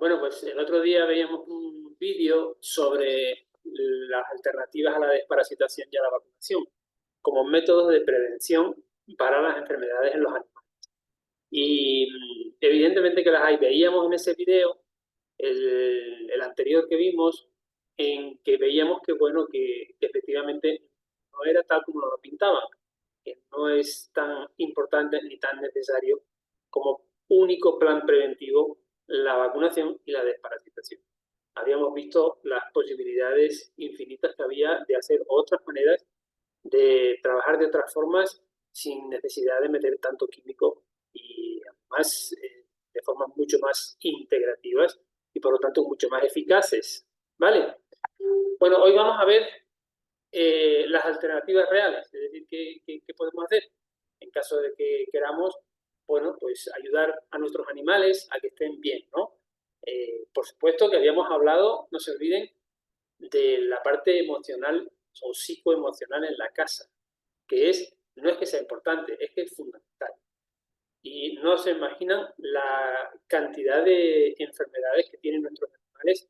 Bueno, pues el otro día veíamos un vídeo sobre las alternativas a la desparasitación y a la vacunación como métodos de prevención para las enfermedades en los animales. Y evidentemente que las hay. Veíamos en ese vídeo, el anterior que vimos, en que veíamos que, bueno, que efectivamente no era tal como lo pintaban, que no es tan importante ni tan necesario como único plan preventivo la vacunación y la desparasitación. Habíamos visto las posibilidades infinitas que había de hacer otras maneras, de trabajar de otras formas sin necesidad de meter tanto químico y además de formas mucho más integrativas y por lo tanto mucho más eficaces. ¿Vale? Bueno, hoy vamos a ver las alternativas reales, es decir, ¿qué podemos hacer en caso de que queramos, bueno, pues ayudar a nuestros animales a que estén bien, ¿no? Por supuesto que habíamos hablado, no se olviden, de la parte emocional o psicoemocional en la casa, que no es que sea importante, es que es fundamental. Y no se imaginan la cantidad de enfermedades que tienen nuestros animales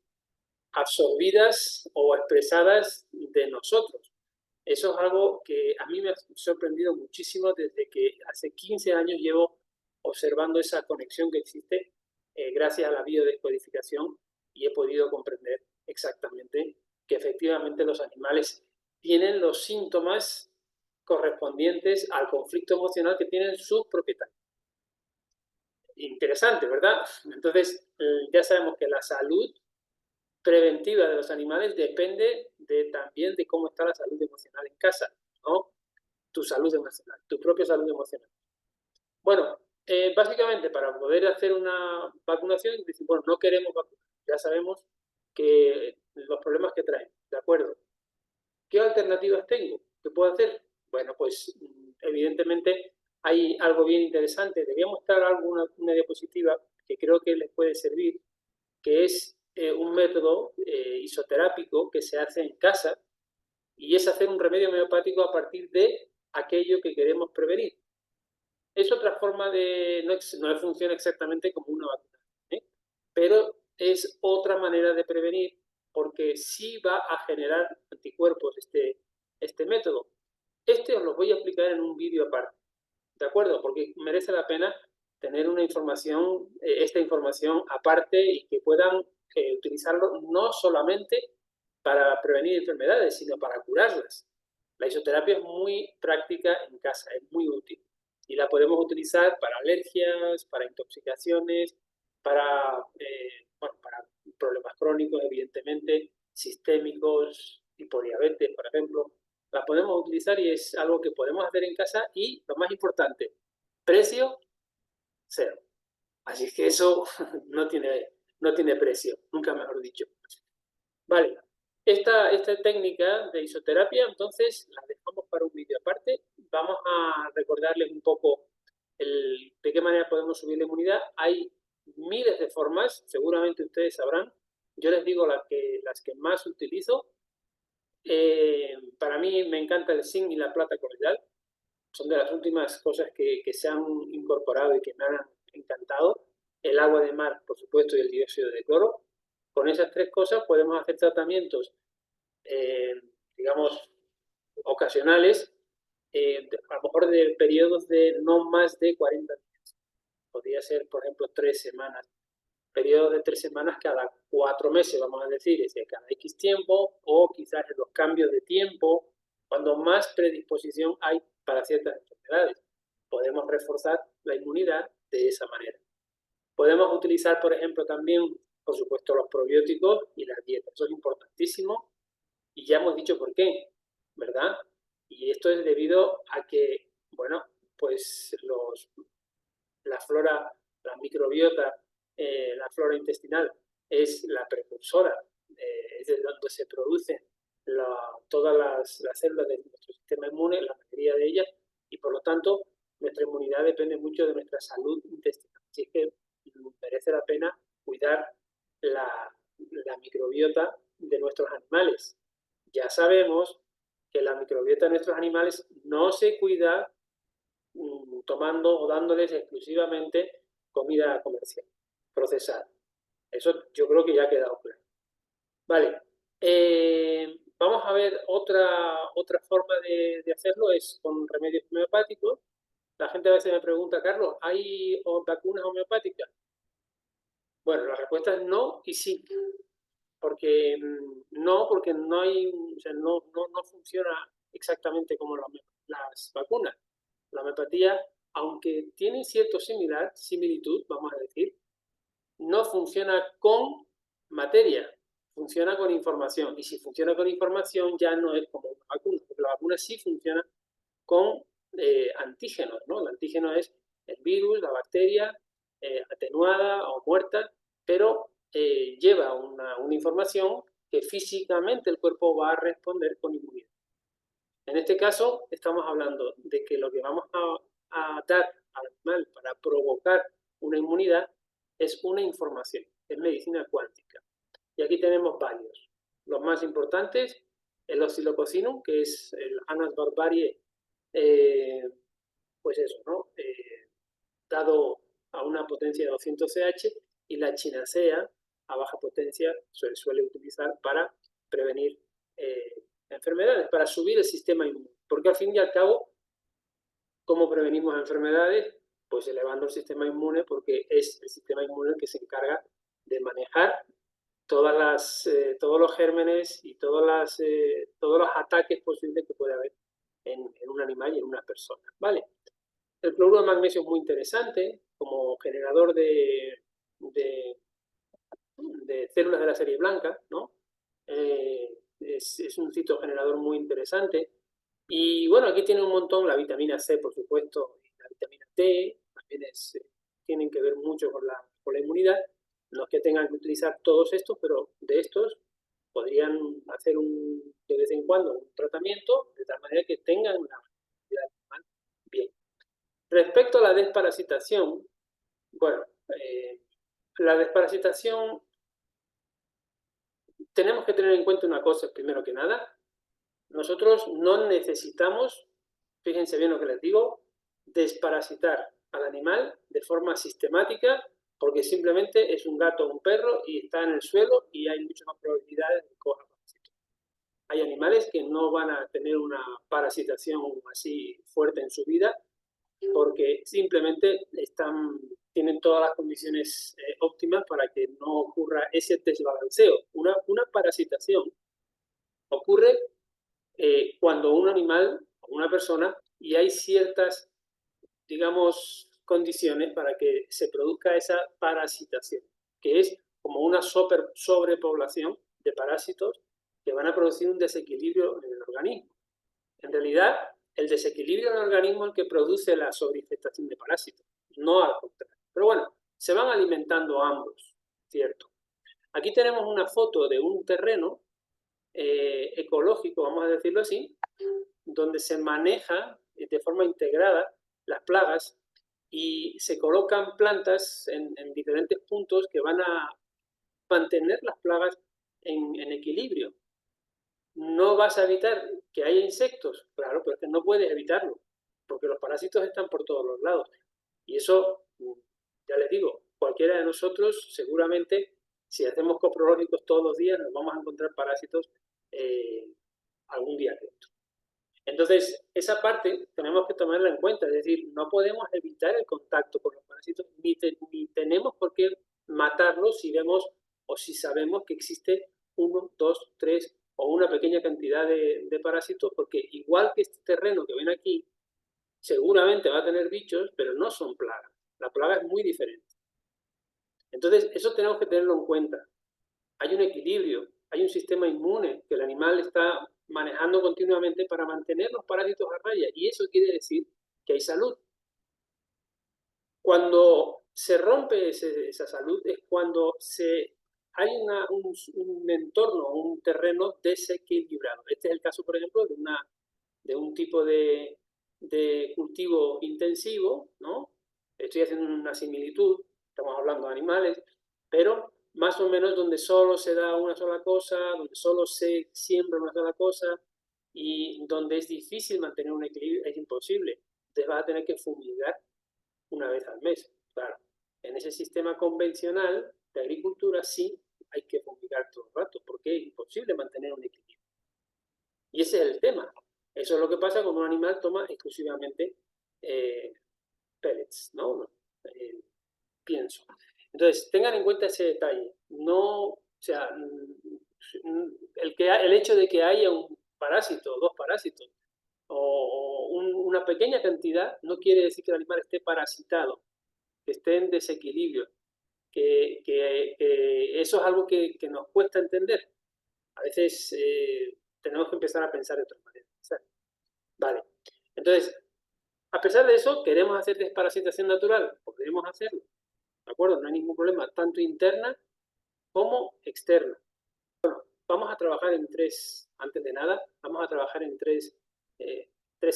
absorbidas o expresadas de nosotros. Eso es algo que a mí me ha sorprendido muchísimo desde que hace 15 años llevo observando esa conexión que existe gracias a la biodescodificación y he podido comprender exactamente que efectivamente los animales tienen los síntomas correspondientes al conflicto emocional que tienen sus propietarios. Interesante, ¿verdad? Entonces, ya sabemos que la salud preventiva de los animales depende también de cómo está la salud emocional en casa, ¿no? Tu salud emocional, tu propia salud emocional. Bueno, básicamente para poder hacer una vacunación, decir, bueno, no queremos vacunar, ya sabemos que los problemas que traen, ¿de acuerdo? ¿Qué alternativas tengo? ¿Qué puedo hacer? Bueno, pues evidentemente hay algo bien interesante. Le voy a mostrar una diapositiva que creo que les puede servir, que es un método isoterápico que se hace en casa y es hacer un remedio homeopático a partir de aquello que queremos prevenir. Es otra forma de, no funciona exactamente como una vacuna, ¿eh? Pero es otra manera de prevenir porque sí va a generar anticuerpos este método. Os lo voy a explicar en un vídeo aparte, ¿de acuerdo? Porque merece la pena tener una información, esta información aparte y que puedan utilizarlo no solamente para prevenir enfermedades, sino para curarlas. La isoterapia es muy práctica en casa, es muy útil y la podemos utilizar para alergias, para intoxicaciones, para problemas crónicos, evidentemente, sistémicos, tipo diabetes, por ejemplo. La podemos utilizar y es algo que podemos hacer en casa y, lo más importante, precio cero. Así es que eso no tiene precio, nunca mejor dicho. Vale, esta técnica de isoterapia, entonces, la dejamos para un vídeo aparte. Vamos a recordarles un poco de qué manera podemos subir la inmunidad. Hay miles de formas, seguramente ustedes sabrán. Yo les digo las que más utilizo. Para mí me encanta el zinc y la plata coloidal. Son de las últimas cosas que se han incorporado y que me han encantado. El agua de mar, por supuesto, y el dióxido de cloro. Con esas tres cosas podemos hacer tratamientos, digamos, ocasionales, a lo mejor de periodos de no más de 40 días. Podría ser, por ejemplo, 3 semanas. Periodos de 3 semanas cada 4 meses, vamos a decir, es decir, cada X tiempo, o quizás en los cambios de tiempo, cuando más predisposición hay para ciertas enfermedades. Podemos reforzar la inmunidad de esa manera. Podemos utilizar, por ejemplo, también, por supuesto, los probióticos y las dietas. Eso es importantísimo y ya hemos dicho por qué, ¿verdad? Y esto es debido a que, bueno, pues la flora, la microbiota, la flora intestinal es la precursora, es de donde se producen todas las células de nuestro sistema inmune, la mayoría de ellas, y por lo tanto nuestra inmunidad depende mucho de nuestra salud intestinal. Así es que merece la pena cuidar la microbiota de nuestros animales. Ya sabemos que la microbiota de nuestros animales no se cuida tomando o dándoles exclusivamente comida comercial, procesada. Eso yo creo que ya ha quedado claro. Vale. Vamos a ver otra forma de hacerlo, es con remedios homeopáticos. La gente a veces me pregunta, Carlos, ¿hay vacunas homeopáticas? Bueno, la respuesta es no y sí. Porque porque no hay, o sea, no funciona exactamente como las vacunas. La homeopatía, aunque tiene cierta similitud, vamos a decir, no funciona con materia, funciona con información. Y si funciona con información ya no es como una vacuna, porque la vacuna sí funciona con antígenos, ¿no? El antígeno es el virus, la bacteria atenuada o muerta, pero lleva una información que físicamente el cuerpo va a responder con inmunidad. En este caso, estamos hablando de que lo que vamos a dar al animal para provocar una inmunidad es una información, es medicina cuántica. Y aquí tenemos varios. Los más importantes, el Oscillococcinum, que es el Anas barbariae, pues eso, ¿no? Dado a una potencia de 200 CH, y la chinacea a baja potencia se suele utilizar para prevenir enfermedades, para subir el sistema inmune. Porque al fin y al cabo, ¿cómo prevenimos enfermedades? Pues elevando el sistema inmune, porque es el sistema inmune el que se encarga de manejar todos los gérmenes y todos los ataques posibles que puede haber en un animal y en una persona. ¿Vale? El cloruro de magnesio es muy interesante como generador de células de la serie blanca, ¿no? Es un citogenerador muy interesante. Y bueno, aquí tiene un montón, la vitamina C, por supuesto, y la vitamina D, también tienen que ver mucho con la inmunidad. No es que tengan que utilizar todos estos, pero de estos podrían hacer de vez en cuando un tratamiento de tal manera que tengan una inmunidad normal bien. Respecto a la desparasitación, bueno, la desparasitación, tenemos que tener en cuenta una cosa, primero que nada, nosotros no necesitamos, fíjense bien lo que les digo, desparasitar al animal de forma sistemática, porque simplemente es un gato o un perro y está en el suelo y hay muchas más probabilidades de que coja parásitos. Hay animales que no van a tener una parasitación así fuerte en su vida, porque simplemente tienen todas las condiciones óptimas para que no ocurra ese desbalanceo. Una parasitación ocurre cuando un animal o una persona, y hay ciertas, digamos, condiciones para que se produzca esa parasitación, que es como una sobrepoblación de parásitos que van a producir un desequilibrio en el organismo. En realidad, el desequilibrio en el organismo es el que produce la sobreinfestación de parásitos, no al contrario. Pero bueno, se van alimentando ambos, ¿cierto? Aquí tenemos una foto de un terreno ecológico, vamos a decirlo así, donde se maneja de forma integrada las plagas y se colocan plantas en diferentes puntos que van a mantener las plagas en equilibrio. ¿No vas a evitar que haya insectos? Claro, pero es que no puedes evitarlo, porque los parásitos están por todos los lados. Y eso, ya les digo, cualquiera de nosotros seguramente, si hacemos coprológicos todos los días, nos vamos a encontrar parásitos algún día de esto. Entonces, esa parte tenemos que tomarla en cuenta, es decir, no podemos evitar el contacto con los parásitos, ni tenemos por qué matarlos si vemos o si sabemos que existe 1, 2, 3 o una pequeña cantidad de parásitos, porque igual que este terreno que ven aquí, seguramente va a tener bichos, pero no son plagas. La plaga es muy diferente. Entonces, eso tenemos que tenerlo en cuenta. Hay un equilibrio, hay un sistema inmune que el animal está manejando continuamente para mantener los parásitos a raya, y eso quiere decir que hay salud. Cuando se rompe esa salud es cuando hay un entorno, un terreno desequilibrado. Este es el caso, por ejemplo, de un tipo de cultivo intensivo, ¿no? Estoy haciendo una similitud, estamos hablando de animales, pero más o menos donde solo se da una sola cosa, donde solo se siembra una sola cosa y donde es difícil mantener un equilibrio, es imposible. Entonces vas a tener que fumigar una vez al mes. Claro, en ese sistema convencional, de agricultura sí hay que fumigar todo el rato, porque es imposible mantener un equilibrio. Y ese es el tema. Eso es lo que pasa cuando un animal toma exclusivamente pellets, ¿no? Pienso. Entonces, tengan en cuenta ese detalle. No, o sea, el hecho de que haya un parásito, dos parásitos, o una pequeña cantidad, no quiere decir que el animal esté parasitado, que esté en desequilibrio, que eso es algo que nos cuesta entender. A veces tenemos que empezar a pensar de otra manera. Vale. Entonces, a pesar de eso, ¿queremos hacer desparasitación natural? Podemos hacerlo. ¿De acuerdo? No hay ningún problema, tanto interna como externa. Bueno, vamos a trabajar en tres, antes de nada, vamos a trabajar en tres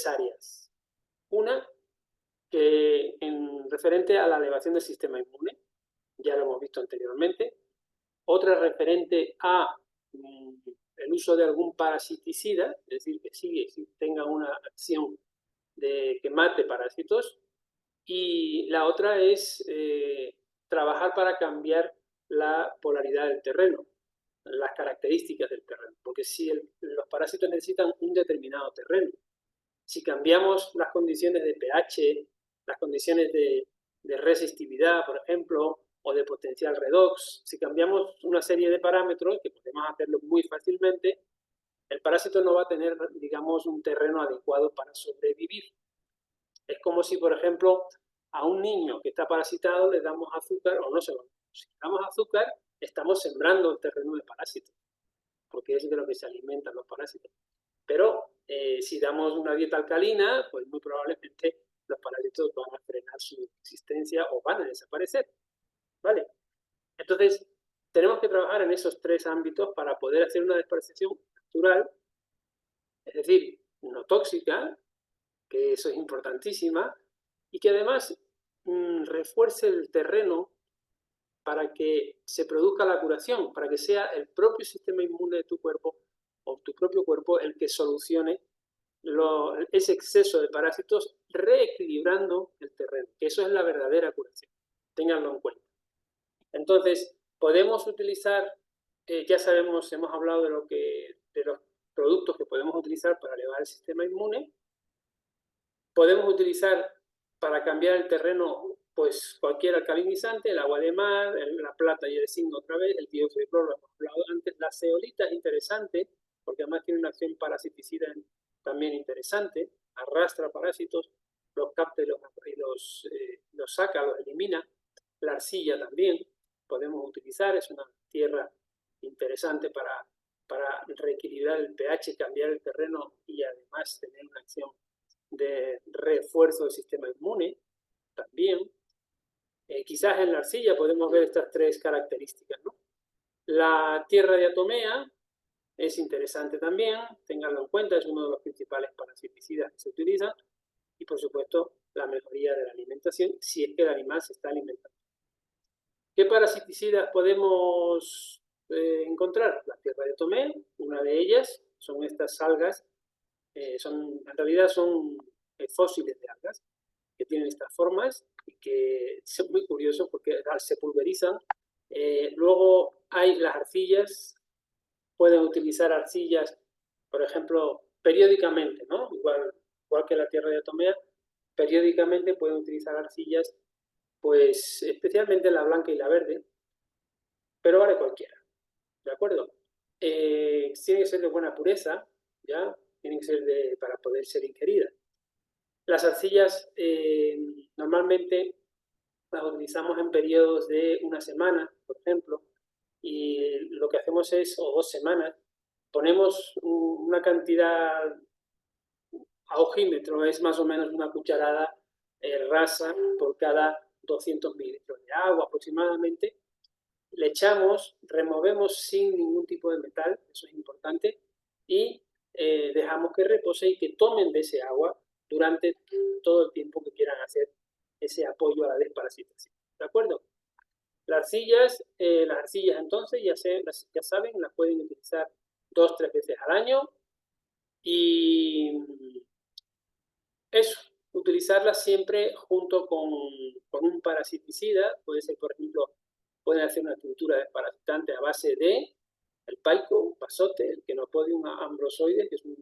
áreas. Una, que en referente a la elevación del sistema inmune, ya lo hemos visto anteriormente. Otra referente a el uso de algún parasiticida, es decir, que tenga una acción que mate parásitos. Y la otra es trabajar para cambiar la polaridad del terreno, las características del terreno, porque si los parásitos necesitan un determinado terreno, si cambiamos las condiciones de pH, las condiciones de resistividad, por ejemplo, o de potencial redox, si cambiamos una serie de parámetros, que podemos hacerlo muy fácilmente, el parásito no va a tener, digamos, un terreno adecuado para sobrevivir. Es como si, por ejemplo, a un niño que está parasitado le damos azúcar, o no se lo damos. Si le damos azúcar, estamos sembrando el terreno de parásitos, porque es de lo que se alimentan los parásitos. Pero si damos una dieta alcalina, pues muy probablemente los parásitos van a frenar su existencia o van a desaparecer. ¿Vale? Entonces, tenemos que trabajar en esos tres ámbitos para poder hacer una desparasitación natural, es decir, no tóxica, que eso es importantísima, y que además refuerce el terreno para que se produzca la curación, para que sea el propio sistema inmune de tu cuerpo o tu propio cuerpo el que solucione ese exceso de parásitos, reequilibrando el terreno, que eso es la verdadera curación. Ténganlo en cuenta. Entonces, podemos utilizar, ya sabemos, hemos hablado de los productos que podemos utilizar para elevar el sistema inmune. Podemos utilizar para cambiar el terreno, pues cualquier alcalinizante, el agua de mar, la plata y el zinc otra vez, el dióxido de cloro, lo hemos hablado antes. La zeolita es interesante, porque además tiene una acción parasiticida también interesante, arrastra parásitos, los capta y los saca, los elimina. La arcilla también podemos utilizar, es una tierra interesante para reequilibrar el pH, cambiar el terreno y además tener una acción de refuerzo del sistema inmune también. Quizás en la arcilla podemos ver estas tres características, ¿no? La tierra diatomea es interesante también, ténganlo en cuenta, es uno de los principales parasiticidas que se utilizan, y por supuesto la mejoría de la alimentación si es que el animal se está alimentando. ¿Qué parasiticidas podemos encontrar? La tierra diatomea, una de ellas, son estas algas, en realidad son fósiles de algas, que tienen estas formas y que son muy curiosos porque se pulverizan. Luego hay las arcillas, pueden utilizar arcillas, por ejemplo, periódicamente, ¿no? Igual que la tierra diatomea, periódicamente pueden utilizar arcillas, pues especialmente la blanca y la verde, pero vale cualquiera, ¿de acuerdo? Tiene que ser de buena pureza, ¿ya? Tienen que ser para poder ser ingeridas. Las arcillas normalmente las utilizamos en periodos de una semana, por ejemplo, y lo que hacemos es, o 2 semanas, ponemos una cantidad a ojímetro, es más o menos una cucharada rasa por cada 200 mililitros de agua aproximadamente. Le echamos, removemos sin ningún tipo de metal, eso es importante, y dejamos que repose y que tomen de ese agua durante todo el tiempo que quieran hacer ese apoyo a la desparasitación. ¿De acuerdo? Las arcillas entonces, ya saben, las pueden utilizar 2-3 veces al año y eso, utilizarlas siempre junto con un parasiticida, puede ser, por ejemplo, pueden hacer una estructura desparasitante a base de el paico, pasote, el Chenopodium ambrosoides, que es una,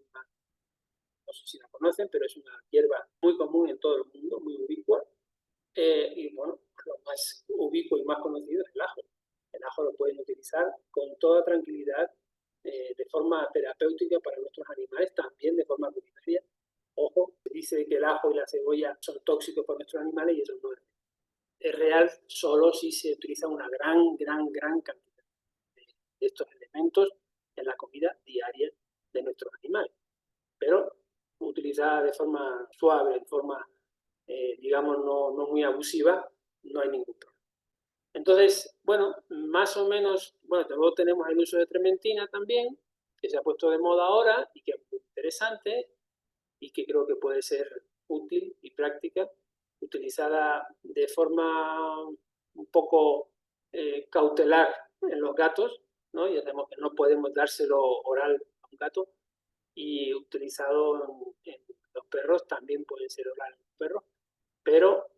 no sé si la conocen, pero es una hierba muy común en todo el mundo, muy ubicua. Y bueno, lo más ubicuo y más conocido es el ajo. El ajo lo pueden utilizar con toda tranquilidad, de forma terapéutica para nuestros animales, también de forma culinaria. Ojo, se dice que el ajo y la cebolla son tóxicos para nuestros animales y eso no es real, solo si se utiliza una gran cantidad de estos elementos en la comida diaria de nuestros animales. Pero utilizada de forma suave, de forma, digamos, no muy abusiva, no hay ningún problema. Entonces, bueno, más o menos, bueno, luego tenemos el uso de trementina también, que se ha puesto de moda ahora y que es muy interesante y que creo que puede ser útil y práctica, utilizada de forma un poco cautelar en los gatos, ¿no? Ya sabemos que no podemos dárselo oral a un gato, y utilizado en los perros, también puede ser oral en los perros, pero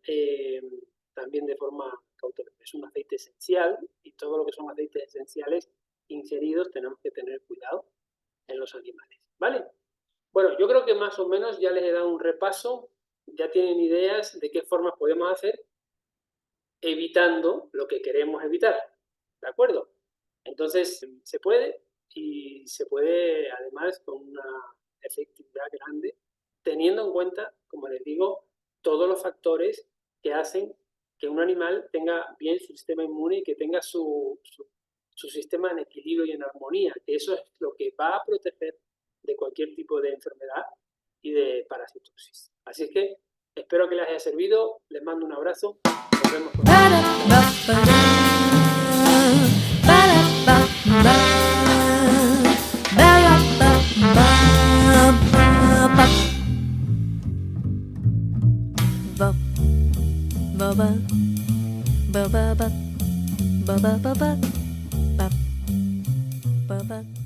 también de forma cautelosa. Es un aceite esencial y todo lo que son aceites esenciales ingeridos tenemos que tener cuidado en los animales, ¿vale? Bueno, yo creo que más o menos ya les he dado un repaso, ya tienen ideas de qué formas podemos hacer evitando lo que queremos evitar, ¿de acuerdo? Entonces, se puede, y se puede además con una efectividad grande, teniendo en cuenta, como les digo, todos los factores que hacen que un animal tenga bien su sistema inmune y que tenga su sistema en equilibrio y en armonía, que eso es lo que va a proteger de cualquier tipo de enfermedad y de parasitosis. Así es que espero que les haya servido, les mando un abrazo, nos vemos con ba ba ba ba ba ba ba ba ba ba